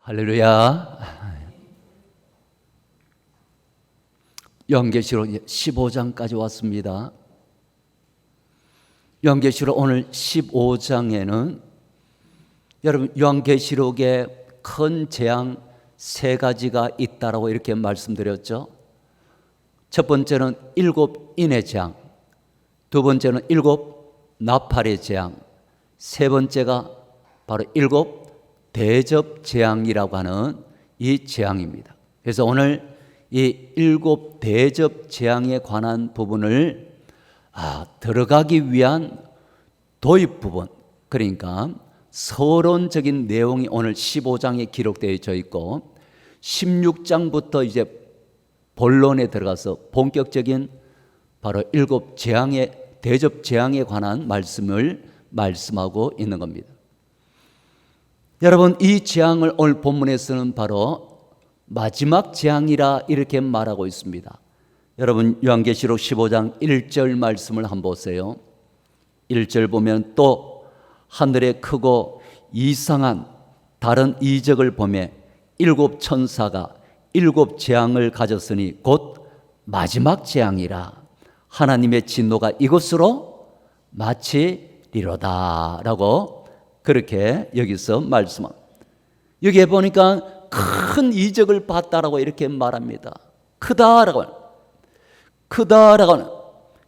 할렐루야. 요한계시록 15장까지 왔습니다. 요한계시록 오늘 15장에는 여러분 요한계시록에 큰 재앙 세 가지가 있다라고 이렇게 말씀드렸죠. 첫 번째는 7인의 재앙, 두 번째는 7 나팔의 재앙, 세 번째가 바로 7 대접 재앙이라고 하는 이 재앙입니다. 그래서 오늘 이 7 대접 재앙에 관한 부분을 들어가기 위한 도입 부분, 그러니까 서론적인 내용이 오늘 15장에 기록되어 있고 16장부터 이제 본론에 들어가서 본격적인 바로 7 재앙의 대접 재앙에 관한 말씀을 말씀하고 있는 겁니다. 여러분, 이 재앙을 오늘 본문에서는 바로 마지막 재앙이라 이렇게 말하고 있습니다. 여러분 요한계시록 15장 1절 말씀을 한번 보세요. 1절 보면 또 하늘에 크고 이상한 다른 이적을 보매 7 천사가 7 재앙을 가졌으니 곧 마지막 재앙이라 하나님의 진노가 이것으로 마치리로다 라고 그렇게 여기서 말씀합니다. 여기에 보니까 큰 이적을 봤다라고 이렇게 말합니다. 크다라고 하는,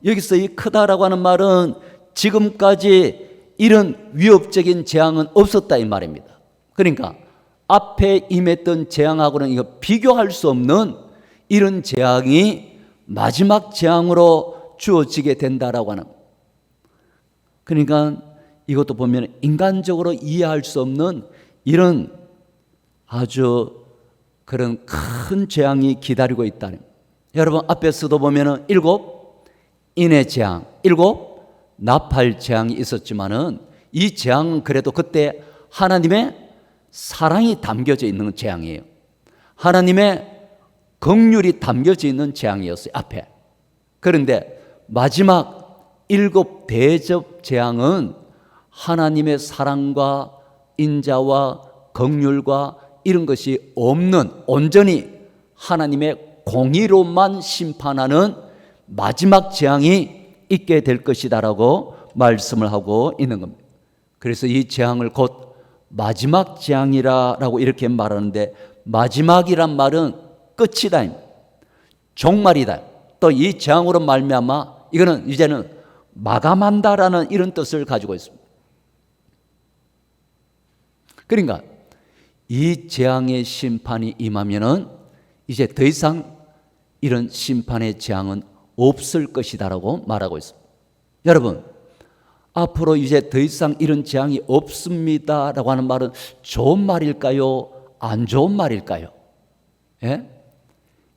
여기서 이 크다라고 하는 말은 지금까지 이런 위협적인 재앙은 없었다 이 말입니다. 그러니까 앞에 임했던 재앙하고는 이거 비교할 수 없는 이런 재앙이 마지막 재앙으로 주어지게 된다라고 하는, 그러니까 이것도 보면 인간적으로 이해할 수 없는 이런 아주 그런 큰 재앙이 기다리고 있다는. 여러분 앞에서도 보면은 7 인의 재앙, 7 나팔 재앙이 있었지만은 이 재앙은 그래도 그때 하나님의 사랑이 담겨져 있는 재앙이에요. 하나님의 긍휼이 담겨져 있는 재앙이었어요, 앞에. 그런데 마지막 7 대접 재앙은 하나님의 사랑과 인자와 긍휼과 이런 것이 없는, 온전히 하나님의 공의로만 심판하는 마지막 재앙이 있게 될 것이다라고 말씀을 하고 있는 겁니다. 그래서 이 재앙을 곧 마지막 재앙이라고 이렇게 말하는데, 마지막이란 말은 끝이다, 종말이다. 또 이 재앙으로 말미암아 이거는 이제는 마감한다라는 이런 뜻을 가지고 있습니다. 그러니까 이 재앙의 심판이 임하면은 이제 더 이상 이런 심판의 재앙은 없을 것이다라고 말하고 있습니다. 여러분, 앞으로 이제 더 이상 이런 재앙이 없습니다라고 하는 말은 좋은 말일까요? 안 좋은 말일까요? 예?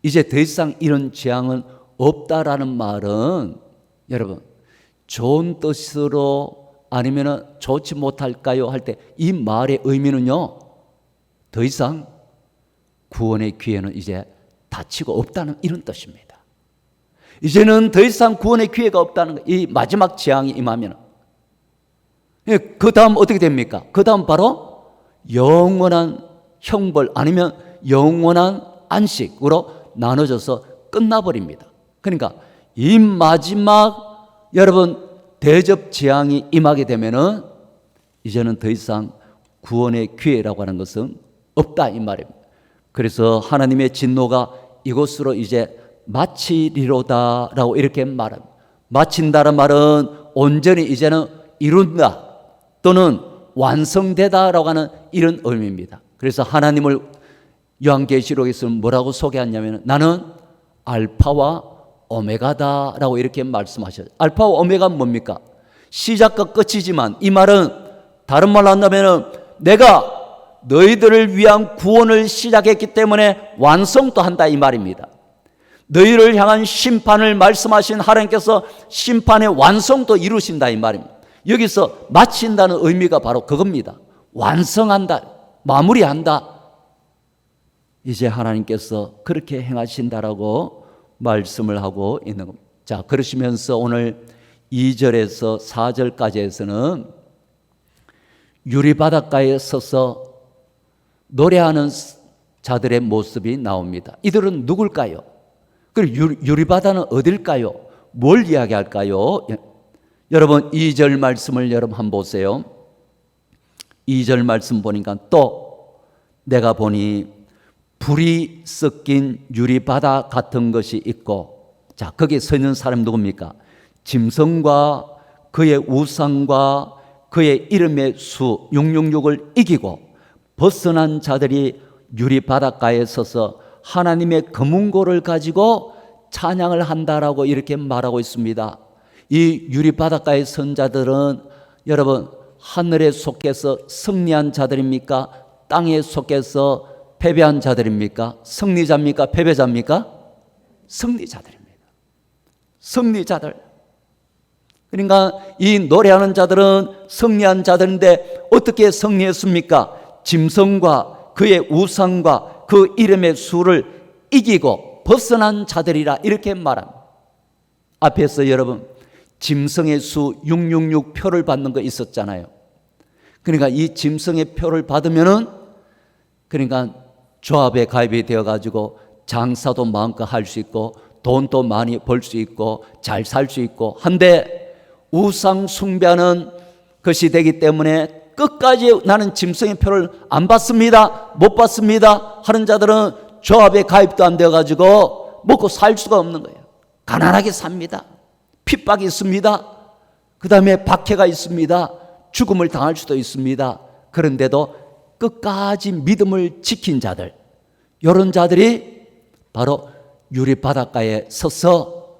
이제 더 이상 이런 재앙은 없다라는 말은 여러분 좋은 뜻으로 아니면 좋지 못할까요? 할 때 이 말의 의미는요, 더 이상 구원의 기회는 이제 닫히고 없다는 이런 뜻입니다. 이제는 더 이상 구원의 기회가 없다는 거. 이 마지막 재앙이 임하면 그 다음 어떻게 됩니까? 그 다음 바로 영원한 형벌 아니면 영원한 안식으로 나눠져서 끝나버립니다. 그러니까 이 마지막 여러분 대접 재앙이 임하게 되면은 이제는 더 이상 구원의 기회라고 하는 것은 없다 이 말입니다. 그래서 하나님의 진노가 이것으로 이제 마치리로다라고 이렇게 말합니다. 마친다는 말은 온전히 이제는 이룬다 또는 완성되다라고 하는 이런 의미입니다. 그래서 하나님을 요한계시록에서 뭐라고 소개하냐면 나는 알파와 오메가다라고 이렇게 말씀하셨어요. 알파와 오메가는 뭡니까? 시작과 끝이지만 이 말은 다른 말로 한다면 내가 너희들을 위한 구원을 시작했기 때문에 완성도 한다 이 말입니다. 너희를 향한 심판을 말씀하신 하나님께서 심판의 완성도 이루신다 이 말입니다. 여기서 마친다는 의미가 바로 그겁니다. 완성한다, 마무리한다. 이제 하나님께서 그렇게 행하신다라고 말씀을 하고 있는 겁니다. 자, 그러시면서 오늘 2절에서 4절까지에서는 유리바닷가에 서서 노래하는 자들의 모습이 나옵니다. 이들은 누굴까요? 그리고 유리바다는 어딜까요? 뭘 이야기할까요? 여러분 2절 말씀을 여러분 한번 보세요. 2절 말씀 보니까 또 내가 보니 불이 섞인 유리바다 같은 것이 있고, 자 거기에 서 있는 사람이 누굽니까? 짐승과 그의 우상과 그의 이름의 수 666을 이기고 벗어난 자들이 유리바닷가에 서서 하나님의 검은고를 가지고 찬양을 한다라고 이렇게 말하고 있습니다. 이 유리바닷가의 선 자들은 여러분 하늘에 속해서 승리한 자들입니까? 땅에 속해서 패배한 자들입니까? 승리자입니까? 패배자입니까? 승리자들입니다. 승리자들. 그러니까 이 노래하는 자들은 승리한 자들인데 어떻게 승리했습니까? 짐승과 그의 우상과 그 이름의 수를 이기고 벗어난 자들이라 이렇게 말합니다. 앞에서 여러분 짐승의 수 666 표를 받는 거 있었잖아요. 그러니까 이 짐승의 표를 받으면은 그러니까 조합에 가입이 되어 가지고 장사도 마음껏 할 수 있고 돈도 많이 벌 수 있고 잘 살 수 있고 한데, 우상 숭배하는 것이 되기 때문에 끝까지 나는 짐승의 표를 안 받습니다, 못 받습니다 하는 자들은 조합에 가입도 안 되어 가지고 먹고 살 수가 없는 거예요. 가난하게 삽니다. 핍박이 있습니다. 그 다음에 박해가 있습니다. 죽음을 당할 수도 있습니다. 그런데도 끝까지 믿음을 지킨 자들, 이런 자들이 바로 유리바닷가에 서서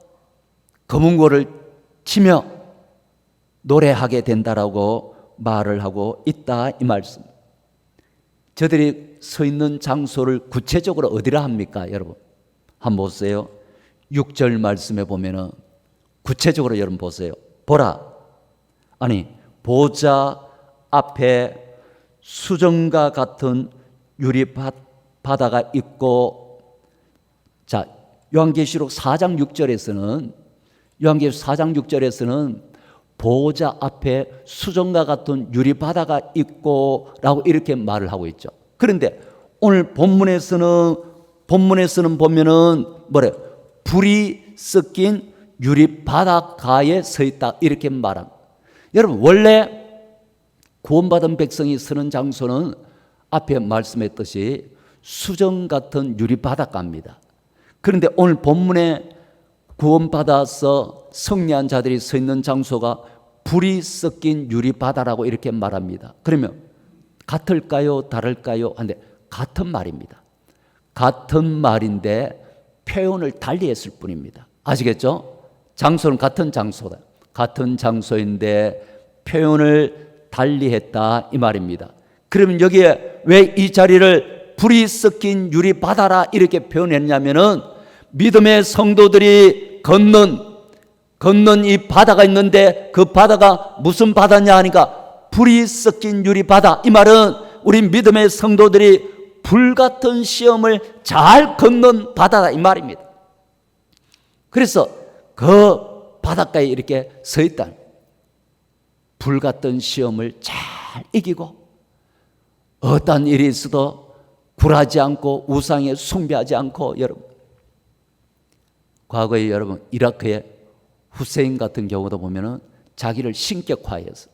검은고를 치며 노래하게 된다라고 말을 하고 있다 이 말씀. 저들이 서 있는 장소를 구체적으로 어디라 합니까? 여러분 한번 보세요. 6절 말씀에 보면은 구체적으로 여러분 보세요. 보라, 아니 보좌 앞에 수정과 같은 유리바다가 있고, 자 요한계시록 4장 6절에서는 요한계시록 4장 6절에서는 보호자 앞에 수정과 같은 유리바다가 있고 라고 이렇게 말을 하고 있죠. 그런데 오늘 본문에서는 보면은 뭐래요? 불이 섞인 유리바닷가에 서 있다 이렇게 말합니다. 여러분 원래 구원받은 백성이 서는 장소는 앞에 말씀했듯이 수정 같은 유리바닷가입니다. 그런데 오늘 본문에 구원받아서 승리한 자들이 서 있는 장소가 불이 섞인 유리바다라고 이렇게 말합니다. 그러면 같을까요? 다를까요? 한데 같은 말입니다. 같은 말인데 표현을 달리 했을 뿐입니다. 아시겠죠? 장소는 같은 장소다. 같은 장소인데 표현을 달리 했다 이 말입니다. 그러면 여기에 왜 이 자리를 불이 섞인 유리바다라 이렇게 표현했냐면은 믿음의 성도들이 건넌 이 바다가 있는데 그 바다가 무슨 바다냐 하니까 불이 섞인 유리바다. 이 말은 우리 믿음의 성도들이 불같은 시험을 잘 건넌 바다다 이 말입니다. 그래서 그 바닷가에 이렇게 서 있다. 불같은 시험을 잘 이기고 어떤 일이 있어도 굴하지 않고 우상에 숭배하지 않고, 여러분 과거에 여러분 이라크의 후세인 같은 경우도 보면은 자기를 신격화해서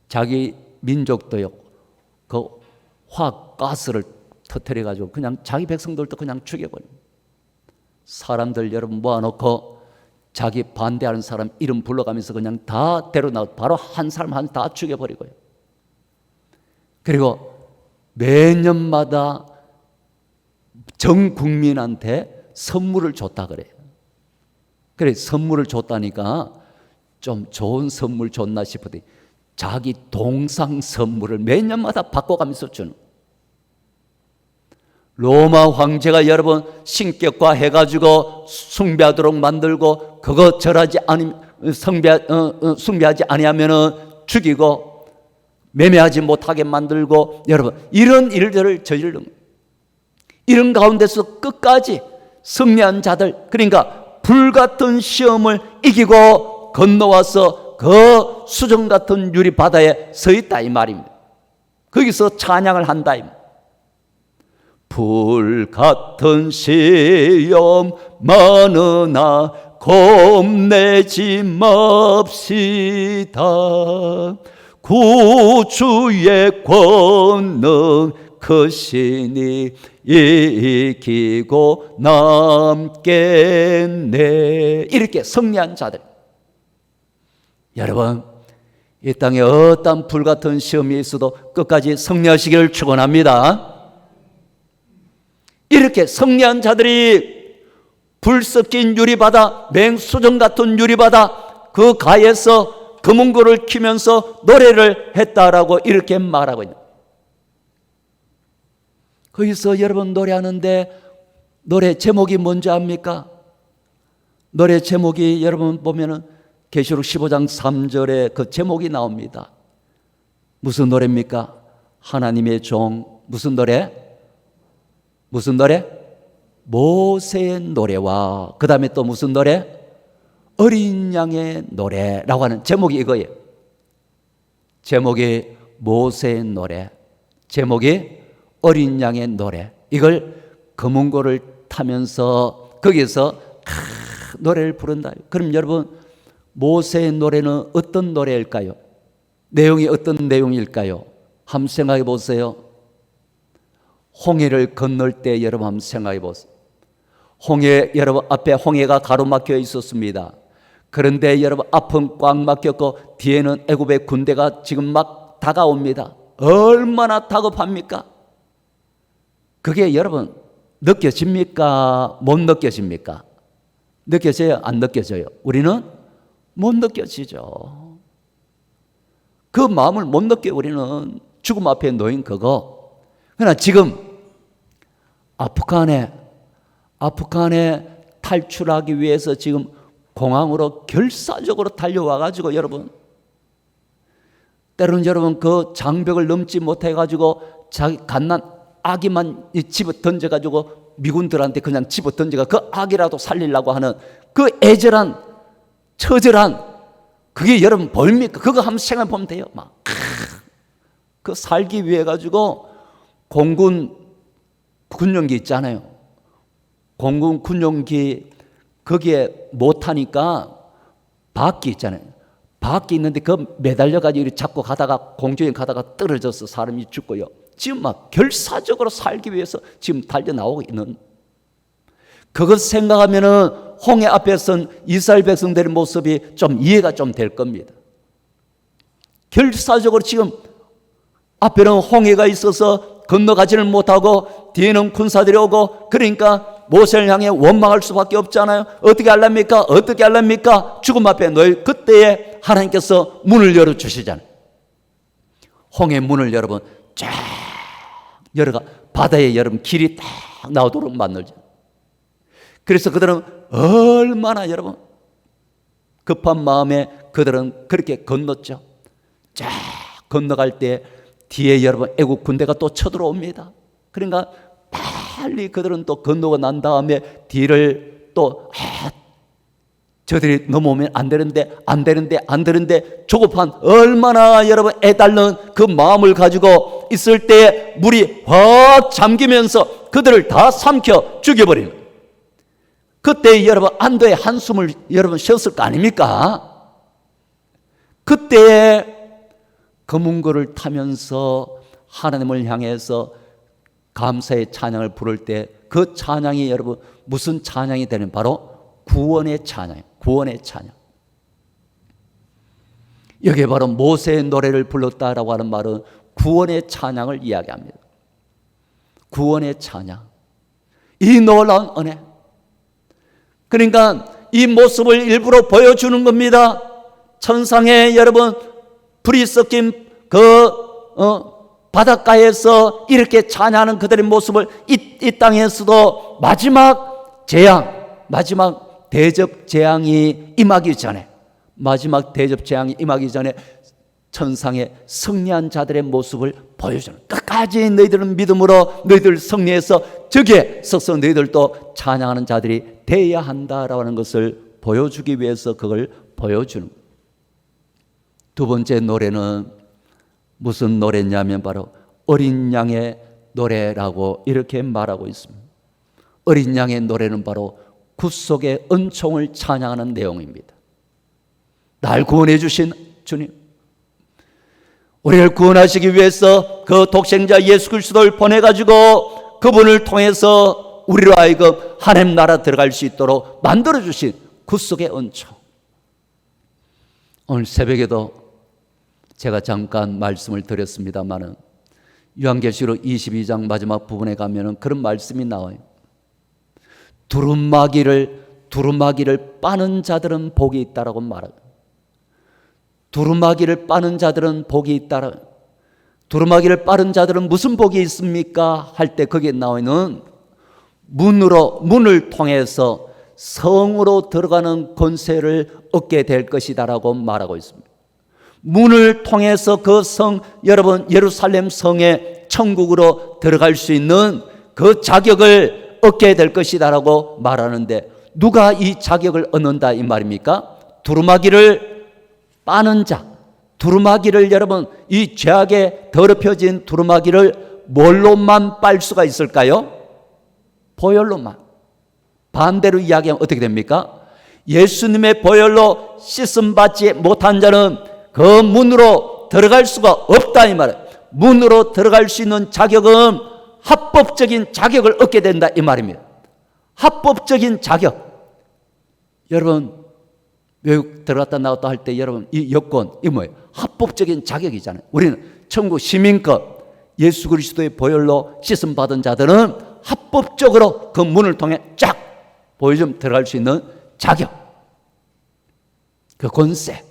자기 민족도요 그 화가스를 터뜨려 가지고 그냥 자기 백성들도 그냥 죽여버립니다. 사람들 여러분 모아놓고 자기 반대하는 사람 이름 불러가면서 그냥 다 데려나고 바로 한 사람 한 다 죽여버리고요. 그리고 매년마다 전 국민한테 선물을 줬다 그래요. 그래 선물을 줬다니까 좀 좋은 선물 줬나 싶더니 자기 동상 선물을 매년마다 바꿔가면서 주는. 로마 황제가 여러분 신격화 해가지고 숭배하도록 만들고 그거 절하지 않으면 숭배하지 아니하면은 죽이고 매매하지 못하게 만들고, 여러분 이런 일들을 저지르는 거예요. 이런 가운데서 끝까지 승리한 자들, 그러니까 불같은 시험을 이기고 건너와서 그 수정 같은 유리 바다에 서 있다 이 말입니다. 거기서 찬양을 한다. 불같은 시험 많으나 겁내지 맙시다. 구주의 권능 크시니 이기고 남겠네. 이렇게 승리한 자들. 여러분, 이 땅에 어떤 불같은 시험이 있어도 끝까지 승리하시기를 축원합니다. 이렇게 승리한 자들이 불 섞인 유리바다, 맹수정 같은 유리바다 그 가에서 금은고를 키면서 노래를 했다라고 이렇게 말하고 있는. 거기서 여러분 노래하는데 노래 제목이 뭔지 압니까? 노래 제목이 여러분 보면은 계시록 15장 3절에 그 제목이 나옵니다. 무슨 노래입니까? 하나님의 종. 무슨 노래? 무슨 노래? 모세의 노래와 그 다음에 또 무슨 노래? 어린 양의 노래라고 하는 제목이 이거예요. 제목이 모세의 노래, 제목이 어린 양의 노래. 이걸 금은고를 타면서 거기서 노래를 부른다. 그럼 여러분, 모세의 노래는 어떤 노래일까요? 내용이 어떤 내용일까요? 한번 생각해 보세요. 홍해를 건널 때 여러분 한번 생각해 보세요. 홍해, 여러분 앞에 홍해가 가로막혀 있었습니다. 그런데 여러분 앞은 꽉 막혔고 뒤에는 애굽의 군대가 지금 막 다가옵니다. 얼마나 다급합니까? 그게 여러분 느껴집니까? 못 느껴집니까? 느껴져요? 안 느껴져요? 우리는 못 느껴지죠. 그 마음을 못 느껴. 우리는 죽음 앞에 놓인 그거. 그러나 지금 아프간에 탈출하기 위해서 지금 공항으로 결사적으로 달려와 가지고 여러분, 때로는 여러분 그 장벽을 넘지 못해 가지고 자기 갓난 아기만 집어 던져 가지고 미군들한테 그냥 집어 던져가 그 아기라도 살리려고 하는 그 애절한 처절한 그게 여러분 보입니까? 그거 한번 생각해 보면 돼요. 막 그 살기 위해 가지고 공군 군용기 있잖아요. 공군 군용기 거기에 못 타니까 바퀴 있잖아요. 바퀴 있는데 그 매달려 가지고 이렇게 잡고 가다가 공중에 가다가 떨어져서 사람이 죽고요. 지금 막 결사적으로 살기 위해서 지금 달려 나오고 있는, 그것 생각하면은 홍해 앞에 선 이스라엘 백성들의 모습이 좀 이해가 좀 될 겁니다. 결사적으로 지금 앞에는 홍해가 있어서 건너가지를 못하고 뒤에는 군사들이 오고, 그러니까 모세를 향해 원망할 수밖에 없잖아요. 어떻게 하랍니까? 어떻게 하랍니까? 죽음 앞에 놓일 그때에 하나님께서 문을 열어주시잖아요. 홍해 문을 여러분 쫙 열어가 바다에 여러분 길이 딱 나오도록 만들죠. 그래서 그들은 얼마나 여러분 급한 마음에 그들은 그렇게 건넜죠. 쫙 건너갈 때 뒤에 여러분 애국 군대가 또 쳐들어옵니다. 그러니까 빨리 그들은 또 건너고 난 다음에 뒤를 또 저들이 넘어오면 안 되는데 조급한 얼마나 여러분 애달는 그 마음을 가지고 있을 때 물이 확 잠기면서 그들을 다 삼켜 죽여버리는, 그때 여러분 안도의 한숨을 여러분 쉬었을 거 아닙니까? 그때 금은고를 타면서 하나님을 향해서 감사의 찬양을 부를 때 그 찬양이 여러분 무슨 찬양이 되는, 바로 구원의 찬양, 구원의 찬양. 여기에 바로 모세의 노래를 불렀다라고 하는 말은 구원의 찬양을 이야기합니다. 구원의 찬양, 이 놀라운 은혜. 그러니까 이 모습을 일부러 보여주는 겁니다. 천상에 여러분 불이 섞인 바닷가에서 이렇게 찬양하는 그들의 모습을 이 땅에서도 마지막 재앙, 마지막 대접 재앙이 임하기 전에, 마지막 대접 재앙이 임하기 전에 천상의 승리한 자들의 모습을 보여주는, 끝까지 너희들은 믿음으로 너희들 승리해서 저기에 서서 너희들도 찬양하는 자들이 되어야 한다라고 하는 것을 보여주기 위해서 그걸 보여주는 거예요. 두 번째 노래는 무슨 노래냐면 바로 어린 양의 노래라고 이렇게 말하고 있습니다. 어린 양의 노래는 바로 구속의 은총을 찬양하는 내용입니다. 날 구원해 주신 주님, 우리를 구원하시기 위해서 그 독생자 예수 그리스도를 보내가지고 그분을 통해서 우리로 하여금 하나님 나라 들어갈 수 있도록 만들어주신 구속의 은총. 오늘 새벽에도 제가 잠깐 말씀을 드렸습니다마는 요한계시록 22장 마지막 부분에 가면은 그런 말씀이 나와요. 두루마기를 빠는 자들은 복이 있다라고 말해요. 두루마기를 빠는 자들은 복이 있다라. 두루마기를 빠는 자들은 무슨 복이 있습니까? 할 때 거기에 나와 있는 문을 통해서 성으로 들어가는 권세를 얻게 될 것이다라고 말하고 있습니다. 문을 통해서 그 성, 여러분 예루살렘 성의 천국으로 들어갈 수 있는 그 자격을 얻게 될 것이다라고 말하는데, 누가 이 자격을 얻는다 이 말입니까? 두루마기를 빠는 자. 두루마기를 여러분, 이 죄악에 더럽혀진 두루마기를 뭘로만 빨 수가 있을까요? 보혈로만. 반대로 이야기하면 어떻게 됩니까? 예수님의 보혈로 씻음 받지 못한 자는 그 문으로 들어갈 수가 없다 이 말이에요. 문으로 들어갈 수 있는 자격은 합법적인 자격을 얻게 된다 이 말입니다. 합법적인 자격. 여러분 외국 들어갔다 나왔다 할 때 여러분 이 여권 이 뭐예요? 합법적인 자격이잖아요. 우리는 천국 시민권, 예수 그리스도의 보혈로 씻음 받은 자들은 합법적으로 그 문을 통해 쫙 보여주면 들어갈 수 있는 자격, 그 권세,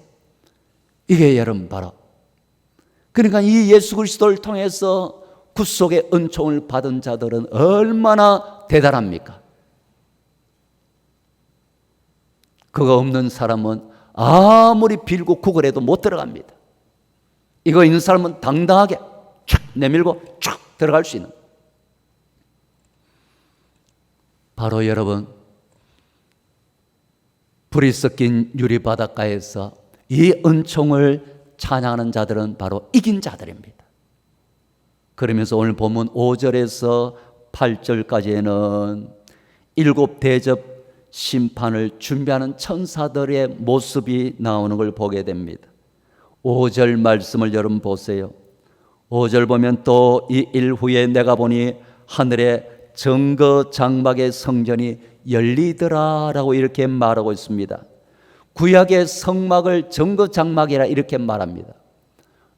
이게 여러분 바로, 그러니까 이 예수 그리스도를 통해서 구속의 은총을 받은 자들은 얼마나 대단합니까? 그거 없는 사람은 아무리 빌고 구걸해도 못 들어갑니다. 이거 있는 사람은 당당하게 촥 내밀고 촥 들어갈 수 있는, 바로 여러분 불이 섞인 유리 바닷가에서 이 은총을 찬양하는 자들은 바로 이긴 자들입니다. 그러면서 오늘 본문 5절에서 8절까지에는 일곱 대접 심판을 준비하는 천사들의 모습이 나오는 걸 보게 됩니다. 5절 말씀을 여러분 보세요. 5절 보면 또 이 일 후에 내가 보니 하늘에 정거 장막의 성전이 열리더라라고 이렇게 말하고 있습니다. 구약의 성막을 정거 장막이라 이렇게 말합니다.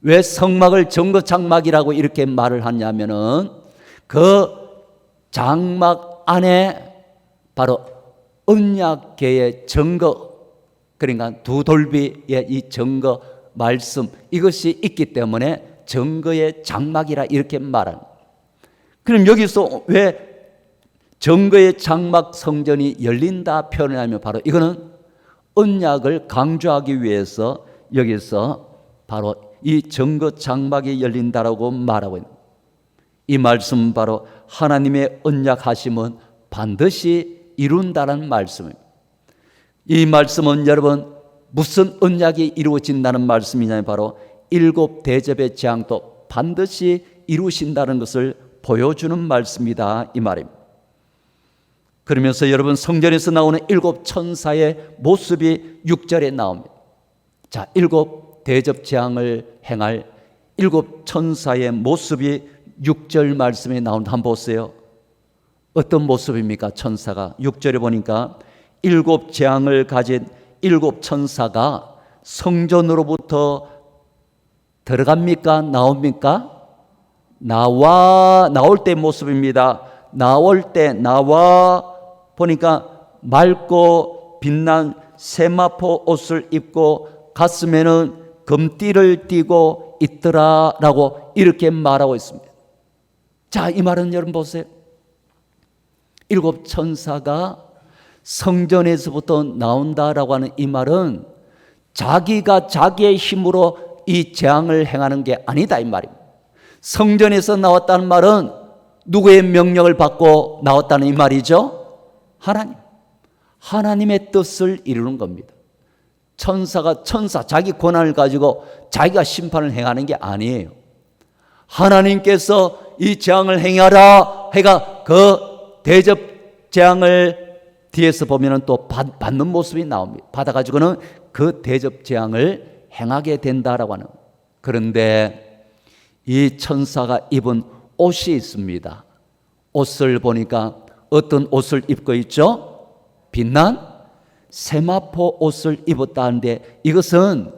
왜 성막을 정거 장막이라고 이렇게 말을 하냐면은 그 장막 안에 바로 언약궤의 정거, 그러니까 두 돌비의 이 정거 말씀, 이것이 있기 때문에 정거의 장막이라 이렇게 말합니다. 그럼 여기서 왜 정거의 장막 성전이 열린다 표현하면 바로 이거는 언약을 강조하기 위해서 여기서 바로 이 정거 장막이 열린다라고 말하고 있는, 이 말씀은 바로 하나님의 언약하심은 반드시 이룬다는 말씀입니다. 이 말씀은 여러분 무슨 언약이 이루어진다는 말씀이냐면 바로 일곱 대접의 재앙도 반드시 이루신다는 것을 보여주는 말씀이다 이 말입니다. 그러면서 여러분 성전에서 나오는 일곱 천사의 모습이 6절에 나옵니다. 자, 일곱 대접 재앙을 행할 일곱 천사의 모습이 6절 말씀에 나온다. 한번 보세요. 어떤 모습입니까? 천사가 6절에 보니까 일곱 재앙을 가진 일곱 천사가 성전으로부터 들어갑니까? 나옵니까? 나올 때 모습입니다. 나와 보니까 맑고 빛난 세마포 옷을 입고 가슴에는 금띠를 띠고 있더라라고 이렇게 말하고 있습니다. 자, 이 말은 여러분 보세요. 일곱 천사가 성전에서부터 나온다라고 하는 이 말은 자기가 자기의 힘으로 이 재앙을 행하는 게 아니다 이 말입니다. 성전에서 나왔다는 말은 누구의 명령을 받고 나왔다는 이 말이죠? 하나님의 뜻을 이루는 겁니다. 천사 자기 권한을 가지고 자기가 심판을 행하는 게 아니에요. 하나님께서 이 재앙을 행하라 해가 그 대접 재앙을 뒤에서 보면은 또 받는 모습이 나옵니다. 받아가지고는 그 대접 재앙을 행하게 된다라고 하는. 그런데 이 천사가 입은 옷이 있습니다. 옷을 보니까 어떤 옷을 입고 있죠? 빛난 세마포 옷을 입었다는데 이것은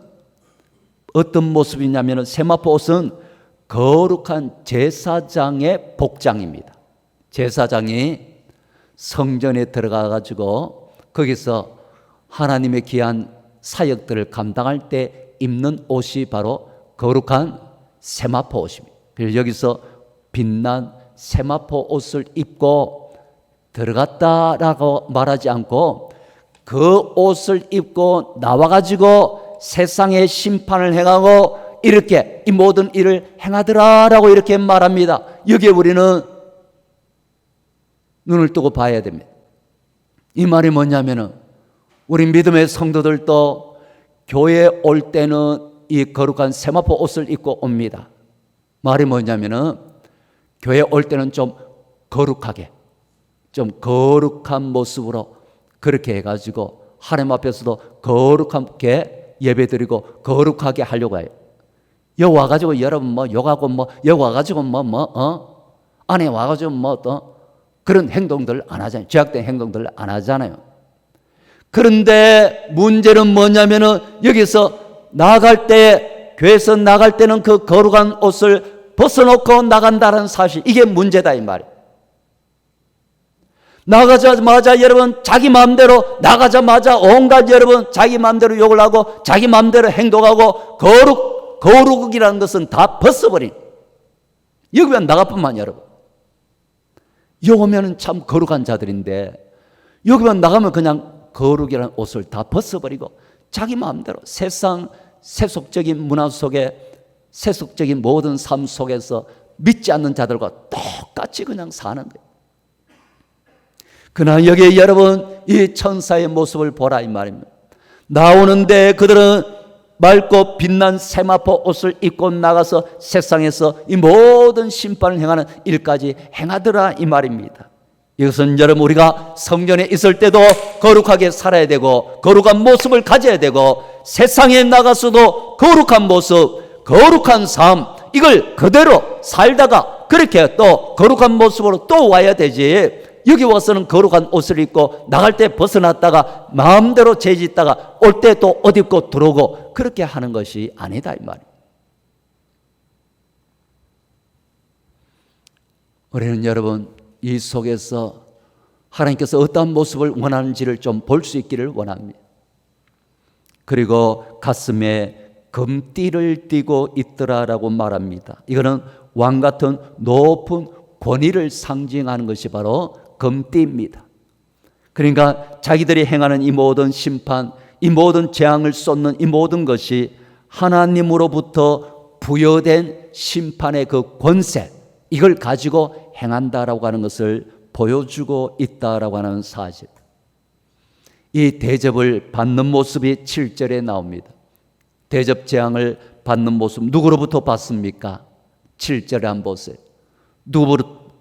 어떤 모습이냐면 세마포 옷은 거룩한 제사장의 복장입니다. 제사장이 성전에 들어가 가지고 거기서 하나님의 귀한 사역들을 감당할 때 입는 옷이 바로 거룩한 세마포 옷입니다. 그래서 여기서 빛난 세마포 옷을 입고 들어갔다라고 말하지 않고 그 옷을 입고 나와가지고 세상의 심판을 행하고 이렇게 이 모든 일을 행하더라라고 이렇게 말합니다. 여기에 우리는 눈을 뜨고 봐야 됩니다. 이 말이 뭐냐면은 우리 믿음의 성도들도 교회에 올 때는 이 거룩한 세마포 옷을 입고 옵니다. 말이 뭐냐면은 교회에 올 때는 좀 거룩하게, 좀 거룩한 모습으로 그렇게 해가지고 하나님 앞에서도 거룩하게 예배드리고 거룩하게 하려고 해요. 여기 와가지고 여러분 뭐 욕하고 뭐 여기 와가지고 안에 와가지고 그런 행동들 안 하잖아요. 죄악된 행동들 안 하잖아요. 그런데 문제는 뭐냐면은 여기서 나갈 때 교회에서 나갈 때는 그 거룩한 옷을 벗어놓고 나간다는 사실, 이게 문제다 이 말이에요. 나가자마자 여러분 자기 마음대로 나가자마자 온갖 여러분 자기 마음대로 욕을 하고 자기 마음대로 행동하고 거룩이라는 것은 다 벗어버린, 여기만 나가뿐만 여러분. 여기 오면은 참 거룩한 자들인데 여기만 나가면 그냥 거룩이라는 옷을 다 벗어버리고 자기 마음대로 세상 세속적인 문화 속에 세속적인 모든 삶 속에서 믿지 않는 자들과 똑같이 그냥 사는 거예요. 그러나 여기에 여러분 이 천사의 모습을 보라 이 말입니다. 나오는데 그들은 맑고 빛난 세마포 옷을 입고 나가서 세상에서 이 모든 심판을 행하는 일까지 행하더라 이 말입니다. 이것은 여러분 우리가 성전에 있을 때도 거룩하게 살아야 되고 거룩한 모습을 가져야 되고 세상에 나가서도 거룩한 모습, 거룩한 삶, 이걸 그대로 살다가 그렇게 또 거룩한 모습으로 또 와야 되지. 여기 와서는 거룩한 옷을 입고 나갈 때 벗어났다가 마음대로 죄짓다가 올 때 또 옷 입고 들어오고 그렇게 하는 것이 아니다 이 말이에요. 우리는 여러분 이 속에서 하나님께서 어떠한 모습을 원하는지를 좀 볼 수 있기를 원합니다. 그리고 가슴에 금띠를 띠고 있더라라고 말합니다. 이거는 왕 같은 높은 권위를 상징하는 것이 바로 금띠입니다. 그러니까 자기들이 행하는 이 모든 심판, 이 모든 재앙을 쏟는 이 모든 것이 하나님으로부터 부여된 심판의 그 권세, 이걸 가지고 행한다라고 하는 것을 보여주고 있다라고 하는 사실. 이 대접을 받는 모습이 7절에 나옵니다. 대접 재앙을 받는 모습 누구로부터 받습니까? 7절에 한번 보세요.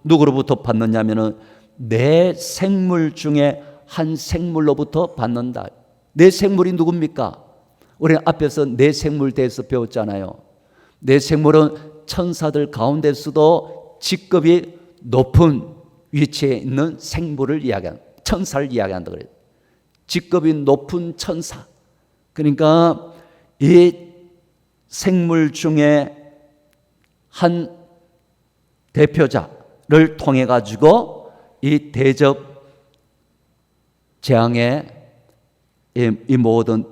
누구로부터 받느냐면은 내 생물 중에 한 생물로부터 받는다. 내 생물이 누굽니까? 우리는 앞에서 내 생물 대해서 배웠잖아요. 내 생물은 천사들 가운데서도 직급이 높은 위치에 있는 생물을 이야기한다. 천사를 이야기한다 그래요. 직급이 높은 천사. 그러니까 이 생물 중에 한 대표자를 통해 가지고 이 대접 재앙의 이 모든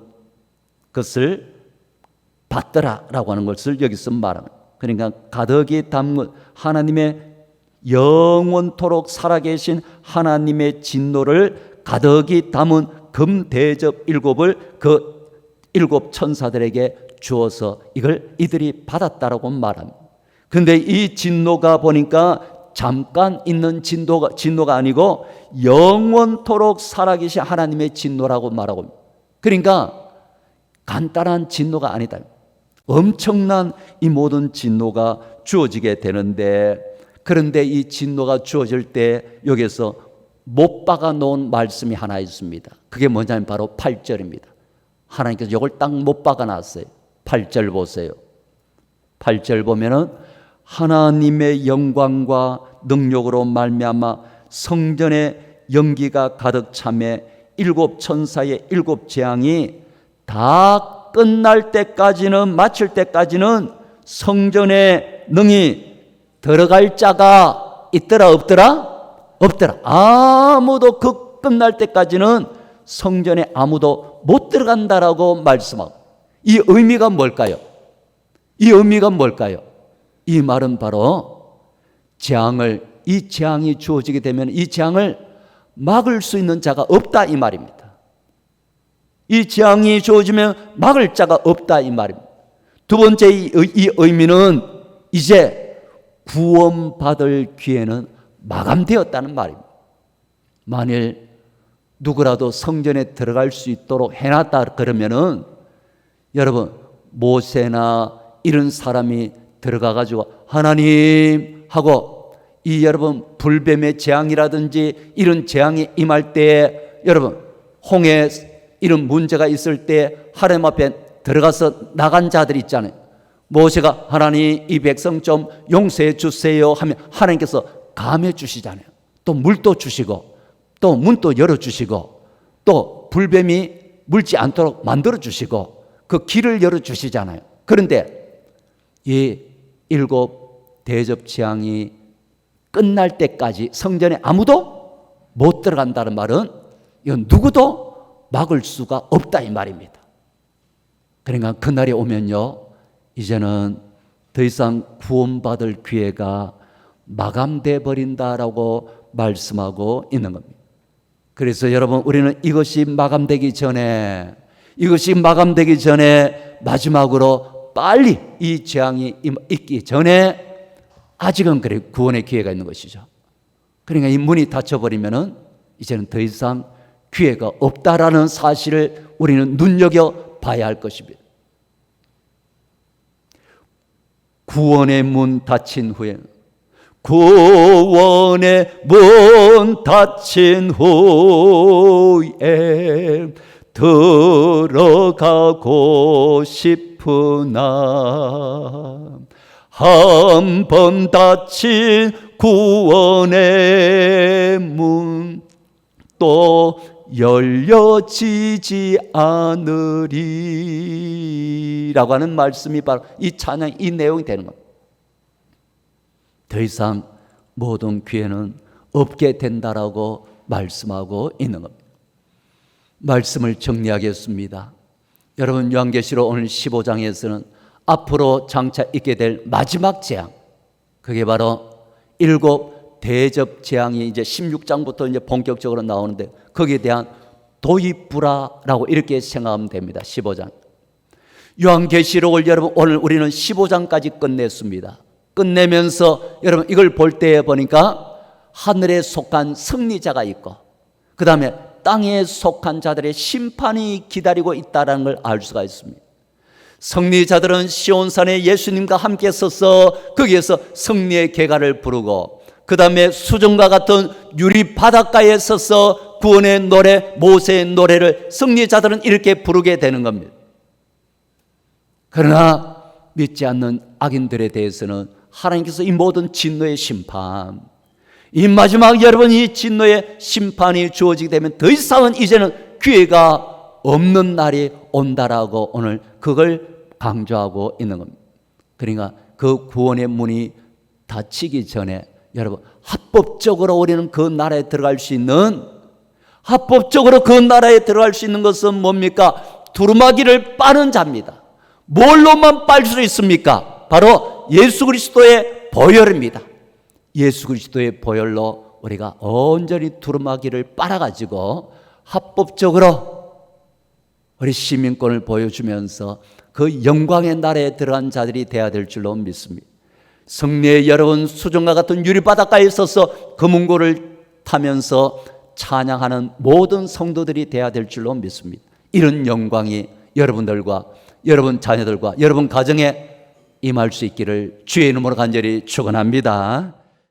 것을 받더라라고 하는 것을 여기서 말합니다. 그러니까 가득히 담은 하나님의 영원토록 살아계신 하나님의 진노를 가득히 담은 금대접 7을 그 7 천사들에게 주어서 이걸 이들이 받았다라고 말합니다. 그런데 이 진노가 보니까 잠깐 있는 진노가 아니고 영원토록 살아계신 하나님의 진노라고 말하고, 그러니까 간단한 진노가 아니다. 엄청난 이 모든 진노가 주어지게 되는데, 그런데 이 진노가 주어질 때 여기서 못 박아 놓은 말씀이 하나 있습니다. 그게 뭐냐면 바로 8절입니다. 하나님께서 이걸 딱 못 박아 놨어요. 8절 보세요. 8절 보면은 하나님의 영광과 능력으로 말미암아 성전에 연기가 가득 차매 일곱 천사의 일곱 재앙이 다 끝날 때까지는, 마칠 때까지는 성전에 능히 들어갈 자가 있더라 없더라? 없더라. 아무도 그 끝날 때까지는 성전에 아무도 못 들어간다라고 말씀하고, 이 의미가 뭘까요? 이 의미가 뭘까요? 이 말은 바로 이 재앙이 주어지게 되면 이 재앙을 막을 수 있는 자가 없다 이 말입니다. 이 재앙이 주어지면 막을 자가 없다 이 말입니다. 두 번째 이 의미는 이제 구원받을 기회는 마감되었다는 말입니다. 만일 누구라도 성전에 들어갈 수 있도록 해놨다 그러면은, 여러분 모세나 이런 사람이 들어가 가지고 하나님 하고, 이 여러분 불뱀의 재앙이라든지 이런 재앙이 임할 때에, 여러분 홍해 이런 문제가 있을 때 하나님 앞에 들어가서 나간 자들 있잖아요. 모세가 하나님 이 백성 좀 용서해 주세요 하면 하나님께서 감해 주시잖아요. 또 물도 주시고 또 문도 열어 주시고 또 불뱀이 물지 않도록 만들어 주시고 그 길을 열어 주시잖아요. 그런데 이 일곱 대접 재앙이 끝날 때까지 성전에 아무도 못 들어간다는 말은 이건 누구도 막을 수가 없다 이 말입니다. 그러니까 그날이 오면요, 이제는 더 이상 구원받을 기회가 마감돼 버린다라고 말씀하고 있는 겁니다. 그래서 여러분, 우리는 이것이 마감되기 전에 마지막으로 빨리 이 재앙이 있기 전에 아직은 그래 구원의 기회가 있는 것이죠. 그러니까 이 문이 닫혀버리면은 이제는 더 이상 기회가 없다라는 사실을 우리는 눈여겨봐야 할 것입니다. 구원의 문 닫힌 후에, 구원의 문 닫힌 후에 들어가고 싶으나 한 번 닫힌 구원의 문 또 열려지지 않으리라고 하는 말씀이 바로 이 찬양, 이 내용이 되는 겁니다. 더 이상 모든 기회는 없게 된다라고 말씀하고 있는 겁니다. 말씀을 정리하겠습니다. 여러분, 요한계시록 오늘 15장에서는 앞으로 장차 있게 될 마지막 재앙, 그게 바로 일곱 대접 재앙이 이제 16장부터 이제 본격적으로 나오는데, 거기에 대한 도입부라라고 이렇게 생각하면 됩니다. 15장. 요한계시록을 여러분 오늘 우리는 15장까지 끝냈습니다. 끝내면서 여러분 이걸 볼 때 보니까 하늘에 속한 승리자가 있고, 그 다음에 땅에 속한 자들의 심판이 기다리고 있다는 걸 알 수가 있습니다. 승리자들은 시온산에 예수님과 함께 서서 거기에서 승리의 계가를 부르고, 그 다음에 수정과 같은 유리 바닷가에 서서 구원의 노래, 모세의 노래를 승리자들은 이렇게 부르게 되는 겁니다. 그러나 믿지 않는 악인들에 대해서는 하나님께서 이 모든 진노의 심판, 이 마지막 여러분 이 진노의 심판이 주어지게 되면 더 이상은 이제는 기회가 없는 날이 온다라고 오늘 그걸 강조하고 있는 겁니다. 그러니까 그 구원의 문이 닫히기 전에 여러분 합법적으로 우리는 그 나라에 들어갈 수 있는, 합법적으로 그 나라에 들어갈 수 있는 것은 뭡니까? 두루마기를 빠는 자입니다. 뭘로만 빨 수 있습니까? 바로 예수 그리스도의 보혈입니다. 예수 그리스도의 보혈로 우리가 온전히 두루마기를 빨아가지고 합법적으로 우리 시민권을 보여주면서 그 영광의 나라에 들어간 자들이 되어야 될 줄로 믿습니다. 승리의 여러분, 수정과 같은 유리바닷가에 있어서 금은고를 타면서 찬양하는 모든 성도들이 되어야 될 줄로 믿습니다. 이런 영광이 여러분들과 여러분 자녀들과 여러분 가정에 임할 수 있기를 주의 이름으로 간절히 축원합니다.